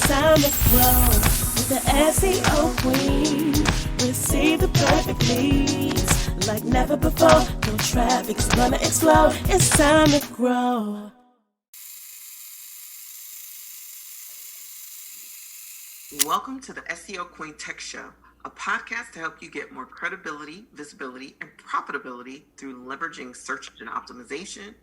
time to grow with the SEO Queen. Receive the perfect leads like never before. No traffic is gonna explode. It's time to grow. Welcome to the SEO Queen Tech Show, a podcast to help you get more credibility, visibility, and profitability through leveraging search engine optimization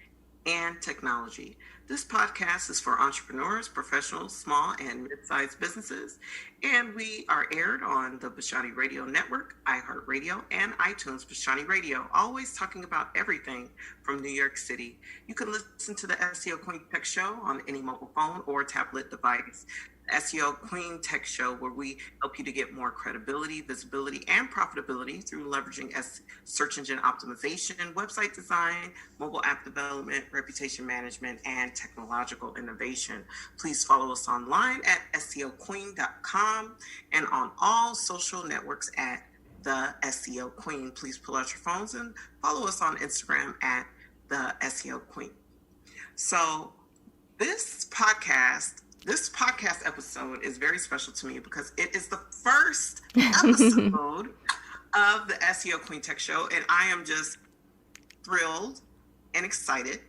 and technology. This podcast is for entrepreneurs, professionals, small and mid-sized businesses, and we are aired on the Bashani Radio Network, iHeartRadio, and iTunes Bashani Radio, always talking about everything from New York City. You can listen to the SEO Queen Tech Show on any mobile phone or tablet device. SEO Queen Tech Show, where we help you to get more credibility, visibility, and profitability through leveraging search engine optimization, website design, mobile app development, reputation management, and technological innovation. Please follow us online at SEOqueen.com and on all social networks at the SEO Queen. Please pull out your phones and follow us on Instagram at the SEO Queen. So this podcast episode is very special to me because it is the first episode of the SEO Queen Tech Show, and I am just thrilled and excited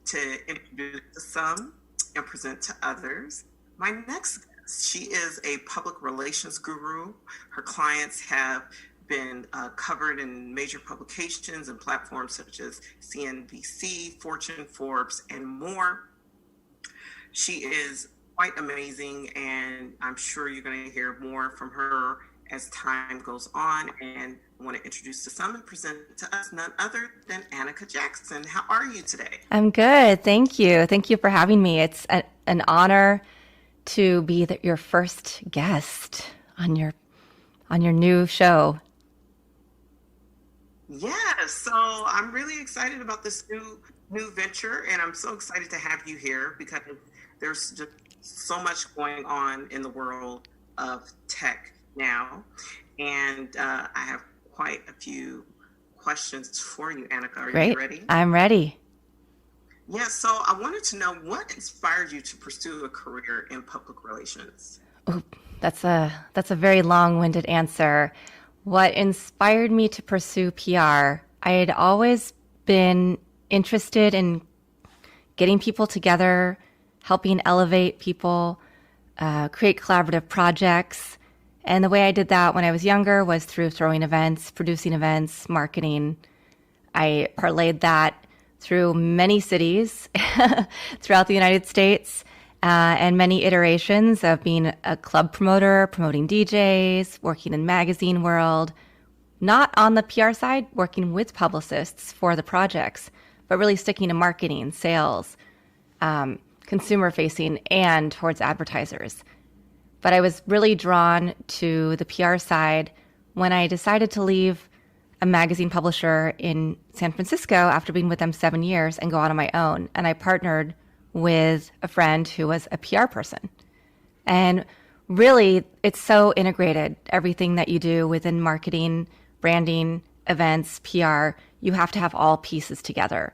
to introduce to some and present to others my next guest. She is a public relations guru. Her clients have been covered in major publications and platforms such as CNBC, Fortune, Forbes, and more. She is quite amazing, and I'm sure you're going to hear more from her as time goes on. And I want to introduce to some and present to us none other than Anika Jackson. How are you today? I'm good. Thank you. Thank you for having me. It's an honor to be your first guest on your new show. Yes. So I'm really excited about this new venture, and I'm so excited to have you here because there's just so much going on in the world of tech now. And I have quite a few questions for you, Anika. Are Great. You ready? I'm ready. Yeah, so I wanted to know what inspired you to pursue a career in public relations? Oh, that's a very long-winded answer. What inspired me to pursue PR? I had always been interested in getting people together, helping elevate people, create collaborative projects. And the way I did that when I was younger was through throwing events, producing events, marketing. I parlayed that through many cities throughout the United States and many iterations of being a club promoter, promoting DJs, working in magazine world, not on the PR side, working with publicists for the projects, but really sticking to marketing, sales, consumer facing, and towards advertisers. But I was really drawn to the PR side when I decided to leave a magazine publisher in San Francisco after being with them 7 years and go out on my own. And I partnered with a friend who was a PR person. And really, it's so integrated. Everything that you do within marketing, branding, events, PR, you have to have all pieces together.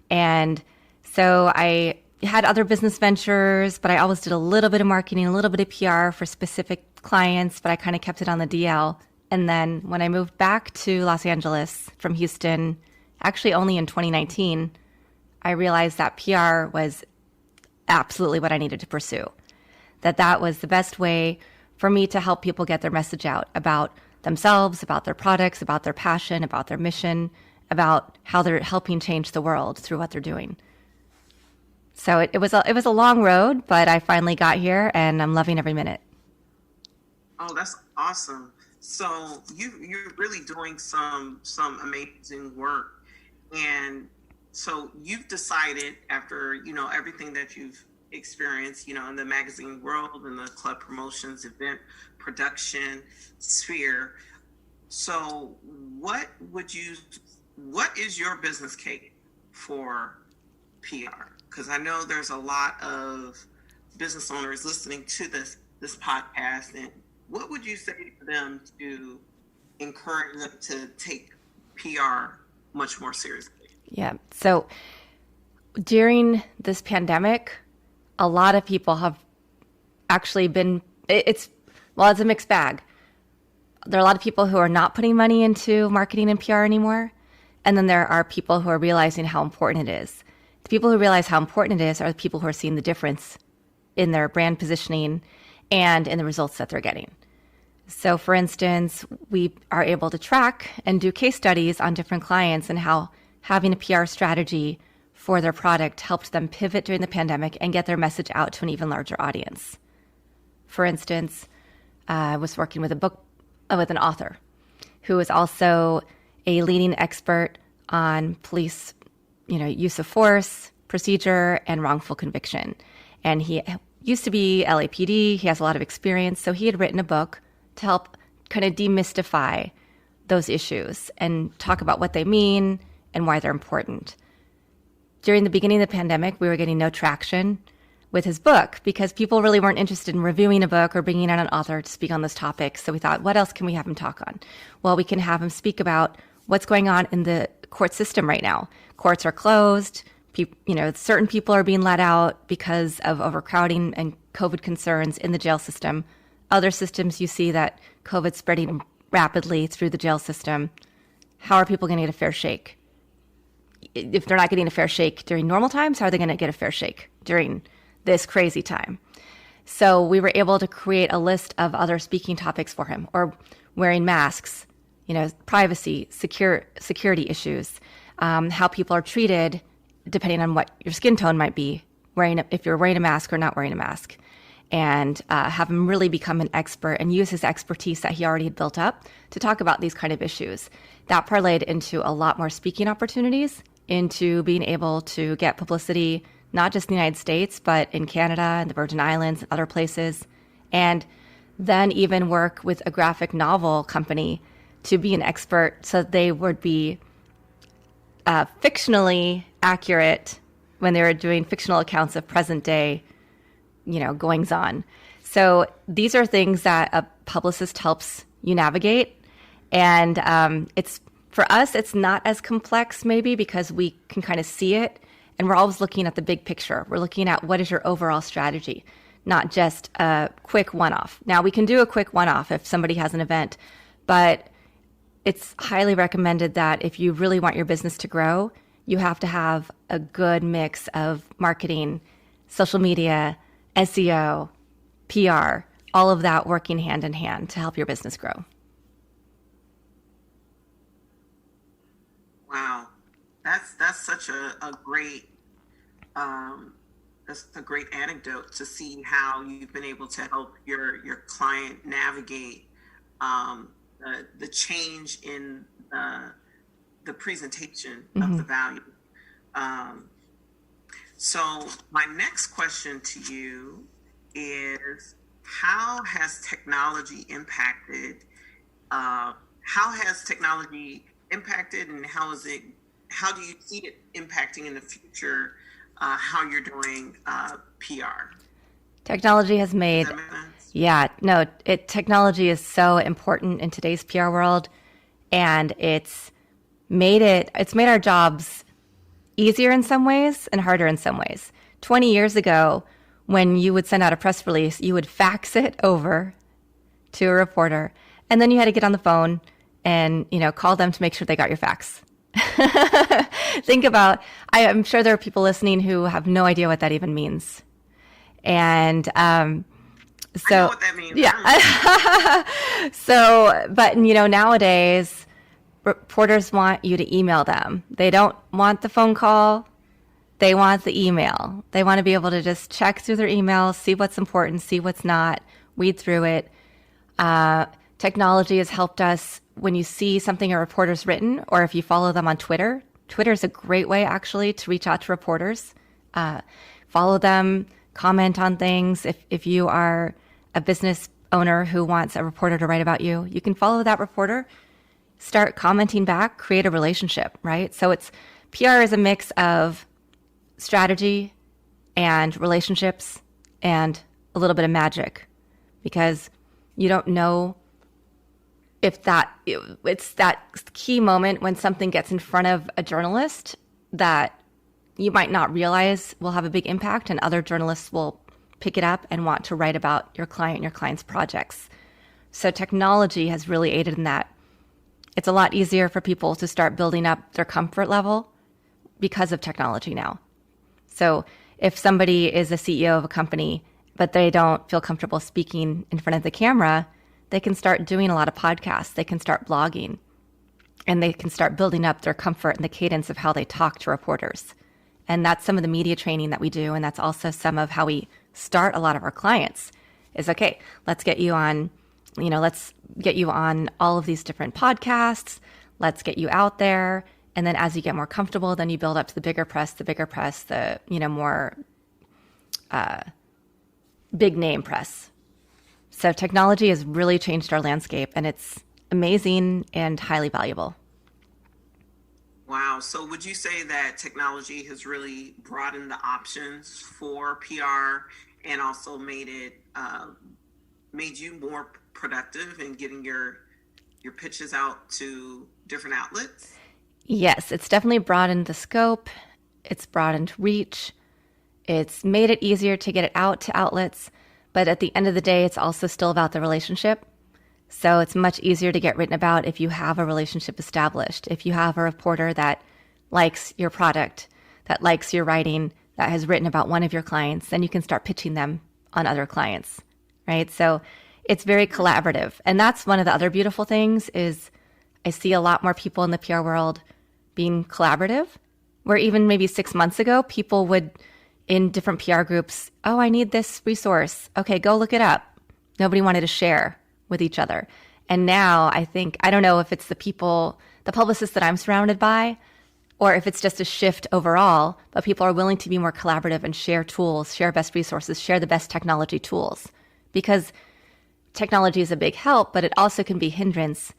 And so I had other business ventures, but I always did a little bit of marketing, a little bit of PR for specific clients, but I kind of kept it on the DL. And then when I moved back to Los Angeles from Houston, actually only in 2019, I realized that PR was absolutely what I needed to pursue. That was the best way for me to help people get their message out about themselves, about their products, about their passion, about their mission, about how they're helping change the world through what they're doing. So it was a long road, but I finally got here, and I'm loving every minute. Oh, that's awesome. So you're really doing some amazing work. And so you've decided after, everything that you've experienced, in the magazine world and the club promotions, event production sphere. So what is your business case for PR? Because I know there's a lot of business owners listening to this podcast, and what would you say to them to encourage them to take PR much more seriously? Yeah. So during this pandemic, a lot of people have actually been, it's a mixed bag. There are a lot of people who are not putting money into marketing and PR anymore. And then there are people who are realizing how important it is. The people who realize how important it is are the people who are seeing the difference in their brand positioning and in the results that they're getting. So for instance, we are able to track and do case studies on different clients and how having a PR strategy for their product helped them pivot during the pandemic and get their message out to an even larger audience. For instance, I was working with with an author who is also a leading expert on police, use of force, procedure, and wrongful conviction. And he used to be LAPD. He has a lot of experience. So he had written a book to help kind of demystify those issues and talk about what they mean and why they're important. During the beginning of the pandemic, we were getting no traction with his book because people really weren't interested in reviewing a book or bringing on an author to speak on those topics. So we thought, what else can we have him talk on? Well, we can have him speak about what's going on in the court system right now. Courts are closed. Certain people are being let out because of overcrowding and COVID concerns in the jail system. Other systems, you see that COVID's spreading rapidly through the jail system. How are people going to get a fair shake? If they're not getting a fair shake during normal times, how are they going to get a fair shake during this crazy time? So we were able to create a list of other speaking topics for him, or wearing masks, privacy, security issues, how people are treated depending on what your skin tone might be, if you're wearing a mask or not wearing a mask, and have him really become an expert and use his expertise that he already had built up to talk about these kind of issues. That parlayed into a lot more speaking opportunities, into being able to get publicity, not just in the United States, but in Canada and the Virgin Islands and other places, and then even work with a graphic novel company to be an expert so that they would be fictionally accurate when they were doing fictional accounts of present day, goings on. So these are things that a publicist helps you navigate. And for us, it's not as complex maybe because we can kind of see it. And we're always looking at the big picture. We're looking at what is your overall strategy, not just a quick one-off. Now, we can do a quick one-off if somebody has an event, but it's highly recommended that if you really want your business to grow, you have to have a good mix of marketing, social media, SEO, PR, all of that working hand in hand to help your business grow. Wow, that's such a great that's a great anecdote to see how you've been able to help your client navigate the change in the presentation of the value. So my next question to you is, how has technology impacted, and how do you see it impacting in the future, how you're doing PR? Technology has made, technology is so important in today's PR world, and it's made our jobs easier in some ways and harder in some ways. 20 years ago, when you would send out a press release, you would fax it over to a reporter, and then you had to get on the phone and, call them to make sure they got your fax. I'm sure there are people listening who have no idea what that even means. And I know what that means. Yeah. But nowadays, reporters want you to email them. They don't want the phone call. They want the email. They want to be able to just check through their emails, see what's important, see what's not, weed through it. Technology has helped us when you see something a reporter's written, or if you follow them on Twitter. Twitter is a great way, actually, to reach out to reporters. Follow them, comment on things. If you are a business owner who wants a reporter to write about you, you can follow that reporter, start commenting back, create a relationship, right? So PR is a mix of strategy and relationships and a little bit of magic, because you don't know if it's that key moment when something gets in front of a journalist that you might not realize will have a big impact, and other journalists will pick it up and want to write about your client and your client's projects. So technology has really aided in that. It's a lot easier for people to start building up their comfort level because of technology now. So if somebody is a CEO of a company, but they don't feel comfortable speaking in front of the camera, they can start doing a lot of podcasts. They can start blogging, and they can start building up their comfort and the cadence of how they talk to reporters. And that's some of the media training that we do. And that's also some of how we start a lot of our clients is, okay, let's get you on, let's get you on all of these different podcasts. Let's get you out there. And then as you get more comfortable, then you build up to the bigger press, the more big name press. So technology has really changed our landscape, and it's amazing and highly valuable. Wow. So would you say that technology has really broadened the options for PR and also made you more productive in getting your pitches out to different outlets? Yes, it's definitely broadened the scope. It's broadened reach. It's made it easier to get it out to outlets. But at the end of the day, it's also still about the relationship. So it's much easier to get written about if you have a relationship established. If you have a reporter that likes your product, that likes your writing, that has written about one of your clients, then you can start pitching them on other clients, right? So it's very collaborative. And that's one of the other beautiful things is I see a lot more people in the PR world being collaborative, where even maybe 6 months ago, people would, in different PR groups, oh, I need this resource. Okay, go look it up. Nobody wanted to share with each other. And now I don't know if it's the publicists that I'm surrounded by, or if it's just a shift overall, but people are willing to be more collaborative and share tools, share best resources, share the best technology tools. Because technology is a big help, but it also can be a hindrance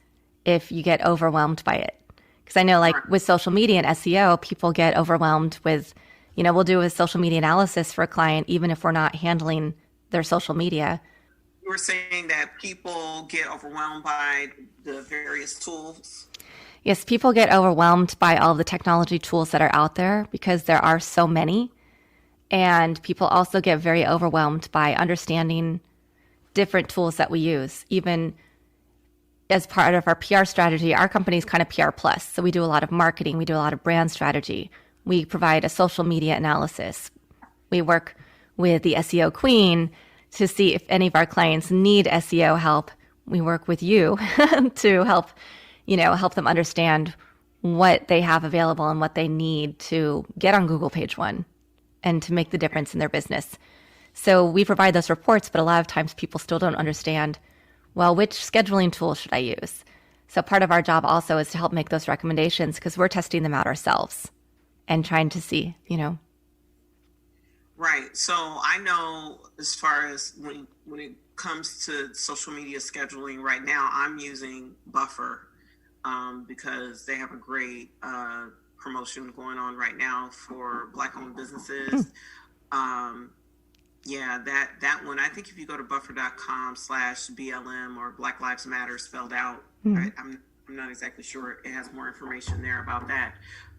if you get overwhelmed by it. Because I know with social media and SEO, people get overwhelmed with, we'll do a social media analysis for a client, even if we're not handling their social media. You were saying that people get overwhelmed by the various tools? Yes, people get overwhelmed by all the technology tools that are out there because there are so many. And people also get very overwhelmed by understanding different tools that we use. Even as part of our PR strategy, our company is kind of PR plus. So we do a lot of marketing. We do a lot of brand strategy. We provide a social media analysis. We work with the SEO Queen to see if any of our clients need SEO help. We work with you to help them understand what they have available and what they need to get on Google page one and to make the difference in their business. So we provide those reports, but a lot of times people still don't understand, well, which scheduling tool should I use? So part of our job also is to help make those recommendations because we're testing them out ourselves and trying to see, Right. So I know as far as when it comes to social media scheduling right now, I'm using Buffer because they have a great promotion going on right now for Black-owned businesses. That one, I think if you go to buffer.com/BLM or Black Lives Matter spelled out, I'm not exactly sure. It has more information there about that.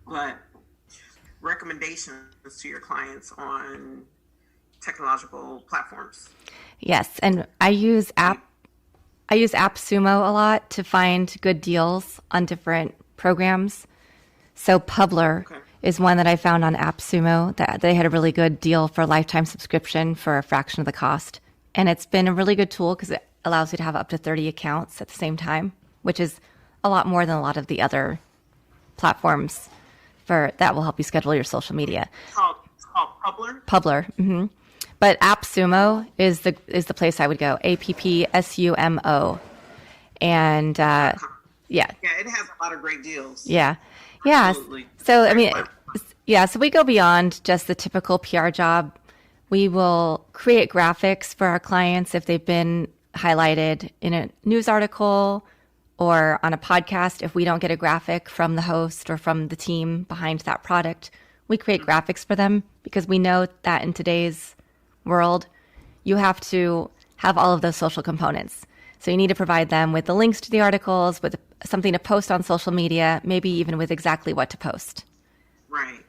But recommendations to your clients on technological platforms. Yes, and I use AppSumo a lot to find good deals on different programs. So Publer is one that I found on AppSumo that they had a really good deal for a lifetime subscription for a fraction of the cost. And it's been a really good tool because it allows you to have up to 30 accounts at the same time, which is a lot more than a lot of the other platforms that will help you schedule your social media. It's called Publer? Publer. Mm-hmm. But AppSumo is the place I would go. AppSumo. And yeah, it has a lot of great deals. Yeah. Absolutely. So so we go beyond just the typical PR job. We will create graphics for our clients if they've been highlighted in a news article or on a podcast. If we don't get a graphic from the host or from the team behind that product, we create graphics for them because we know that in today's world, you have to have all of those social components. So you need to provide them with the links to the articles, with something to post on social media, maybe even with exactly what to post. Right.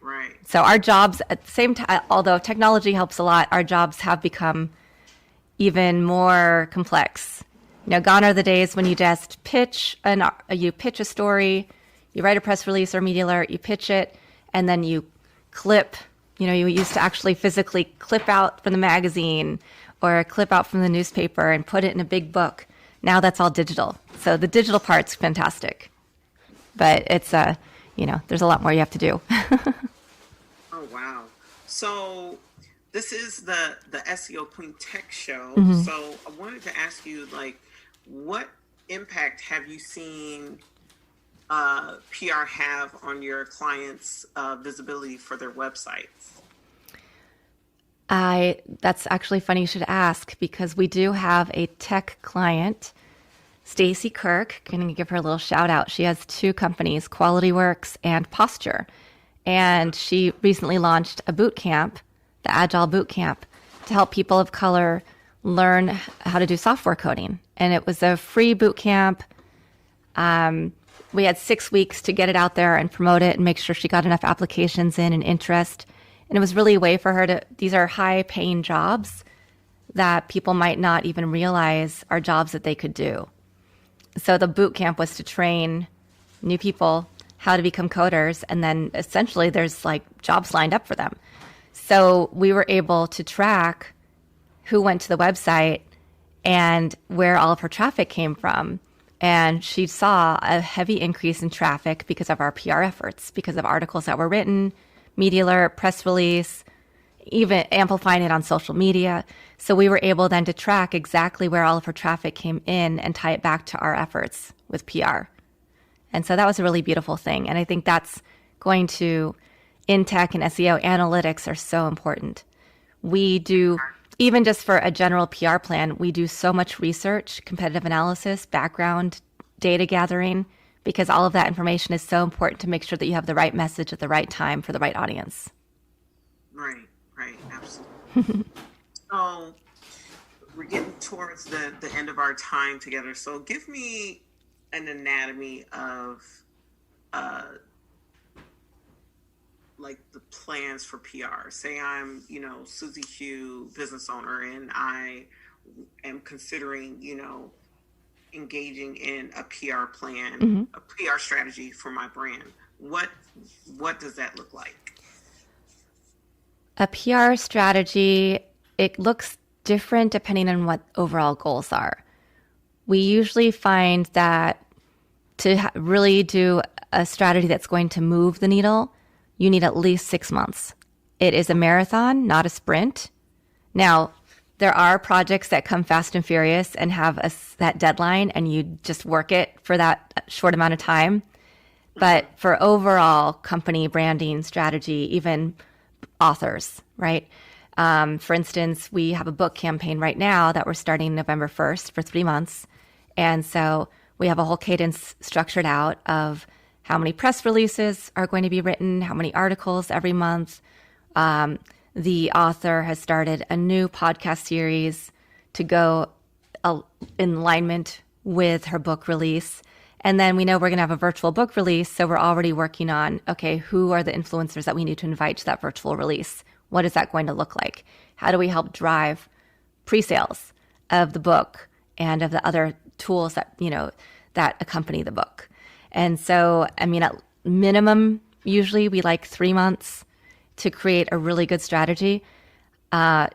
Right. So our jobs at the same time, although technology helps a lot, our jobs have become even more complex. Gone are the days when you just pitch a story, you write a press release or media alert, you pitch it, and then you clip. You used to actually physically clip out from the magazine or clip out from the newspaper and put it in a big book. Now that's all digital. So the digital part's fantastic, but it's there's a lot more you have to do. Oh, wow. So this is the SEO Queen Tech Show. Mm-hmm. So I wanted to ask you, what impact have you seen PR have on your clients' visibility for their websites? That's actually funny you should ask, because we do have a tech client, Stacy Kirk. Going to give her a little shout out. She has 2 companies, Quality Works and Posture. And she recently launched a boot camp, the Agile Boot Camp, to help people of color learn how to do software coding. And it was a free boot camp. We had 6 weeks to get it out there and promote it and make sure she got enough applications in and interest. And it was really a way for her these are high paying jobs that people might not even realize are jobs that they could do. So the boot camp was to train new people how to become coders. And then essentially there's jobs lined up for them. So we were able to track who went to the website and where all of her traffic came from. And she saw a heavy increase in traffic because of our PR efforts, because of articles that were written, media alert, press release, even amplifying it on social media. So we were able then to track exactly where all of her traffic came in and tie it back to our efforts with PR. And so that was a really beautiful thing. And I think that's going to, in tech and SEO, analytics are so important. We do, even just for a general PR plan, we do so much research, competitive analysis, background, data gathering, because all of that information is so important to make sure that you have the right message at the right time for the right audience. Right, absolutely. So we're getting towards the end of our time together. So give me an anatomy of the plans for PR. Say I'm, Susie Hugh, business owner, and I am considering, engaging in a PR plan, a PR strategy for my brand. What does that look like? A PR strategy, it looks different depending on what overall goals are. We usually find that to really do a strategy that's going to move the needle, you need at least 6 months. It is a marathon, not a sprint. Now, there are projects that come fast and furious and have that deadline, and you just work it for that short amount of time. But for overall company branding strategy, even authors, right? For instance, we have a book campaign right now that we're starting November 1st for 3 months. And so we have a whole cadence structured out of how many press releases are going to be written, how many articles every month. The author has started a new podcast series to go in alignment with her book release. And then we know we're going to have a virtual book release. So we're already working on, okay, who are the influencers that we need to invite to that virtual release? What is that going to look like? How do we help drive pre-sales of the book and of the other tools that, that accompany the book? And so, at minimum, usually we like 3 months to create a really good strategy.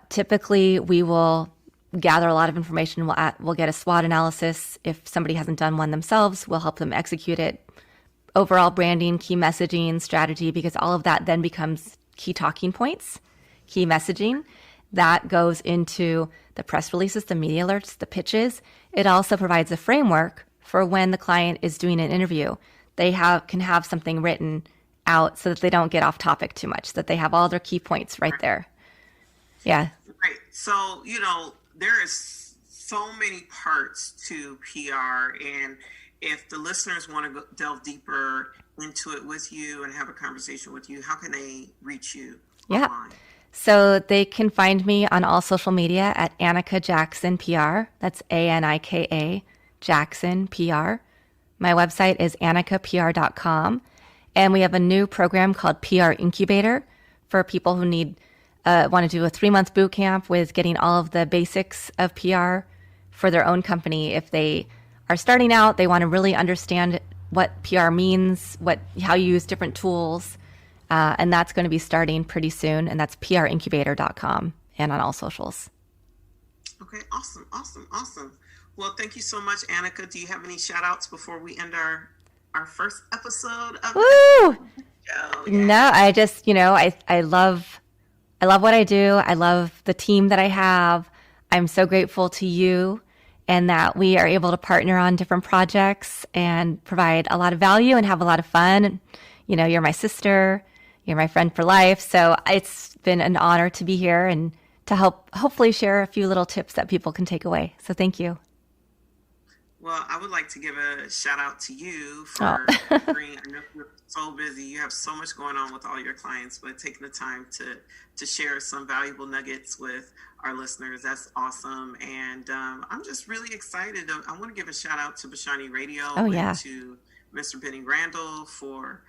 Typically, we will gather a lot of information. We'll get a SWOT analysis. If somebody hasn't done one themselves, we'll help them execute it. Overall branding, key messaging, strategy, because all of that then becomes key talking points, key messaging. That goes into the press releases, the media alerts, the pitches. It also provides a framework for when the client is doing an interview. They can have something written out so that they don't get off topic too much, that they have all their key points right there. Yeah. Right. So, there is so many parts to PR, and if the listeners want to delve deeper into it with you and have a conversation with you, how can they reach you online? So they can find me on all social media at Anika Jackson PR. That's Anika Jackson PR. My website is anikapr.com. And we have a new program called PR Incubator for people who want to do a 3-month boot camp with getting all of the basics of PR for their own company. If they are starting out, they want to really understand what PR means, how you use different tools. And that's going to be starting pretty soon. And that's princubator.com and on all socials. Okay, awesome. Well, thank you so much, Anika. Do you have any shout outs before we end our first episode of Woo! the show? No, I just, I love what I do. I love the team that I have. I'm so grateful to you and that we are able to partner on different projects and provide a lot of value and have a lot of fun. You're my sister, you're my friend for life. So it's been an honor to be here and to hopefully share a few little tips that people can take away. So thank you. Well, I would like to give a shout out to you for I know you're so busy. You have so much going on with all your clients, but taking the time to share some valuable nuggets with our listeners. That's awesome. And I'm just really excited. I want to give a shout out to Bashani Radio and to Mr. Benny Randall for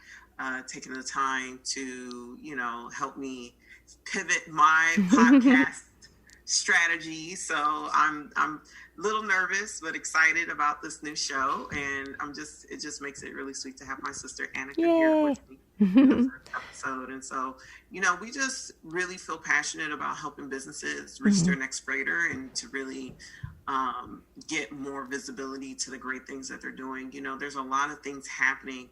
taking the time to, help me pivot my podcast strategy. So I'm a little nervous but excited about this new show, and it just makes it really sweet to have my sister Anika here with me in the first episode. And so we just really feel passionate about helping businesses reach their next greater and to really get more visibility to the great things that they're doing. There's a lot of things happening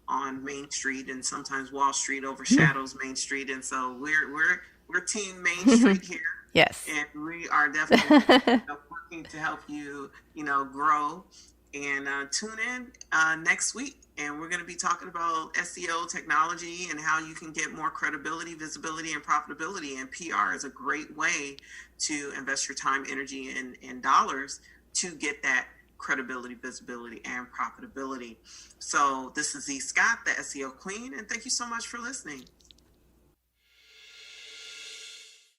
on Main Street, and sometimes Wall Street overshadows Main Street, and so we're team Main Street here. Yes. And we are definitely working to help you, grow. And tune in next week. And we're going to be talking about SEO technology and how you can get more credibility, visibility, and profitability. And PR is a great way to invest your time, energy, and dollars to get that credibility, visibility, and profitability. So this is Z Scott, the SEO Queen, and thank you so much for listening.